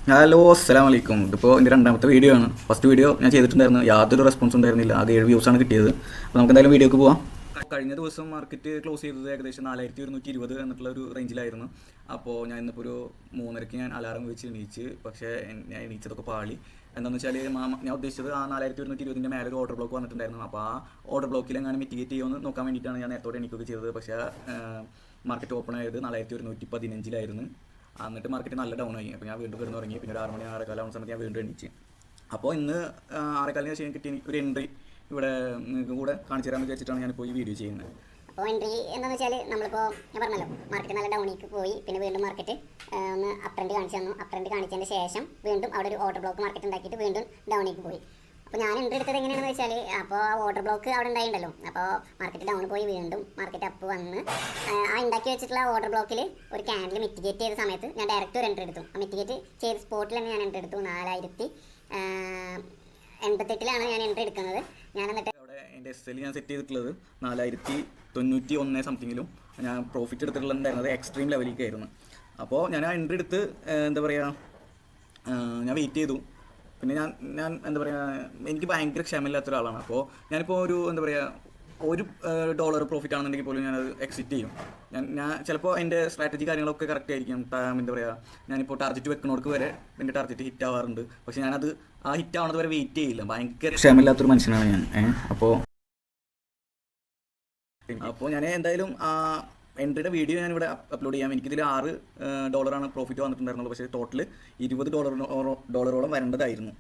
Hello അസ്സലാമു അലൈക്കും. ഇതിപ്പോൾ എൻ്റെ രണ്ടാമത്തെ വീഡിയോ ആണ്. ഫസ്റ്റ് വീഡിയോ ഞാൻ ചെയ്തിട്ടുണ്ടായിരുന്നു, യാതൊരു റെസ്പോൺസ് ഉണ്ടായിരുന്നില്ല. ആകെ 7 വ്യൂസാണ് കിട്ടിയത്. അപ്പോൾ നമുക്ക് എന്തായാലും വീഡിയോക്ക് പോവാം. കഴിഞ്ഞ ദിവസം മാർക്കറ്റ് ക്ലോസ് ചെയ്തത് ഏകദേശം 4120 എന്നുള്ള ഒരു റേഞ്ചിലായിരുന്നു. അപ്പോൾ ഞാൻ ഇന്നിപ്പോൾ ഒരു 3:30 ഞാൻ അലാറം വെച്ച് എണീച്ച്. പക്ഷേ ഞാൻ എണീച്ചതൊക്കെ പാളി. എന്താണെന്ന് വെച്ചാൽ ഞാൻ ഉദ്ദേശിച്ചത് ആ 4120 മേലെ ഒരു ഓർഡർ ബ്ലോക്ക് വന്നിട്ടുണ്ടായിരുന്നു. അപ്പോൾ ആ ഓർഡർ ബ്ലോക്കിൽ എങ്ങനെ മിറ്റിഗേറ്റ് ചെയ്യുമെന്ന് നോക്കാൻ വേണ്ടിയിട്ടാണ് ഞാൻ നേരത്തോടെ എണീക്കുകയൊക്കെ ചെയ്തത്. പക്ഷേ മാർക്കറ്റ് ഓപ്പൺ ആയത് 4115 എന്നിട്ട് മാർക്കറ്റ് നല്ല ഡൗൺ ആയി. അപ്പോൾ ഞാൻ വീണ്ടും കിടന്ന് തുടങ്ങി. പിന്നെ ഒരു 6 മണി 6:15 ആവുന്ന സമയത്ത് ഞാൻ വീണ്ടും എണീച്ച്. അപ്പോൾ ഇന്ന് 6:15 ശേഷം കിട്ടിയ ഒരു എൻട്രി ഇവിടെ നിങ്ങൾക്ക് കൂടെ കാണിച്ചു തരാമെന്ന് വിചാരിച്ചിട്ടാണ് ഞാനിപ്പോൾ ഈ വീഡിയോ ചെയ്യുന്നത്. അപ്പോൾ എൻട്രി എന്താണെന്ന് വെച്ചാൽ നമ്മളിപ്പോൾ ഞാൻ പറഞ്ഞല്ലോ മാർക്കറ്റ് നല്ല ഡൗണിലേക്ക് പോയി. പിന്നെ വീണ്ടും മാർക്കറ്റ് ഒന്ന് അപ്പ് ട്രെൻഡ് കാണിച്ചു തന്നു. അപ്പ് ട്രെൻഡ് കാണിച്ചതിന് ശേഷം വീണ്ടും അവിടെ ഒരു ഓർഡർ ബ്ലോക്ക് മാർക്കറ്റ് ഉണ്ടാക്കിയിട്ട് വീണ്ടും ഡൗണിലേക്ക് പോയി. അപ്പോൾ ഞാൻ എൻട്രി എടുത്തത് എങ്ങനെയാണെന്ന് വെച്ചാൽ, അപ്പോൾ ആ ഓർഡർ ബ്ലോക്ക് അവിടെ ഉണ്ടായിട്ടുണ്ടല്ലോ. അപ്പോൾ മാർക്കറ്റ് ഡൗൺ പോയി വീണ്ടും മാർക്കറ്റ് അപ്പ് വന്ന് ആ ഉണ്ടാക്കി വെച്ചിട്ടുള്ള ഓർഡർ ബ്ലോക്കിൽ ഒരു ക്യാൻഡിൽ മിറ്റിഗേറ്റ് ചെയ്ത സമയത്ത് ഞാൻ ഡയറക്റ്റ് ഒരു എൻട്രി എടുത്തു. ആ മിറ്റിഗേറ്റ് ചെയ്ത സ്പോട്ടിൽ തന്നെ ഞാൻ എൻട്രി എടുത്തു. 4088 ഞാൻ എൻട്രി എടുക്കുന്നത്. ഞാൻ എന്നിട്ട് അവിടെ എൻ്റെ SL ഞാൻ സെറ്റ് ചെയ്തിട്ടുള്ളത് 4091 സംതിങ്ങിലും ഞാൻ പ്രോഫിറ്റ് എടുത്തിട്ടുണ്ടായിരുന്നത് എക്സ്ട്രീം ലെവലിലേക്കായിരുന്നു. അപ്പോൾ ഞാൻ ആ എൻട്രി എടുത്ത് എന്താ പറയുക, ഞാൻ വെയിറ്റ് ചെയ്തു. പിന്നെ ഞാൻ എന്താ പറയുക, എനിക്ക് ഭയങ്കര ക്ഷമയില്ലാത്ത ഒരാളാണ്. അപ്പോൾ ഞാനിപ്പോൾ ഒരു എന്താ പറയുക, $1 പ്രോഫിറ്റ് ആണെന്നുണ്ടെങ്കിൽ പോലും ഞാനത് എക്സിറ്റ് ചെയ്യും. ഞാൻ ചിലപ്പോൾ എൻ്റെ സ്ട്രാറ്റജി കാര്യങ്ങളൊക്കെ കറക്റ്റ് ആയിരിക്കും. എന്താ പറയുക, ഞാനിപ്പോൾ ടാർഗറ്റ് വെക്കുന്നവർക്ക് വരെ എൻ്റെ ടാർഗറ്റ് ഹിറ്റ് ആവാറുണ്ട്. പക്ഷേ ഞാനത് ആ ഹിറ്റ് ആവുന്നത് വരെ വെയിറ്റ് ചെയ്യില്ല. ഭയങ്കര ക്ഷമയില്ലാത്തൊരു മനുഷ്യനാണ് ഞാൻ. അപ്പോൾ ഞാൻ എന്തായാലും ആ എൻട്രിയുടെ വീഡിയോ ഞാനിവിടെ അപ്ലോഡ് ചെയ്യാം. എനിക്കിതിൽ $6 പ്രോഫിറ്റ് വന്നിട്ടുണ്ടായിരുന്നുള്ളൂ. പക്ഷേ ടോട്ടൽ $20 ഡോളറോളം വരേണ്ടതായിരുന്നു.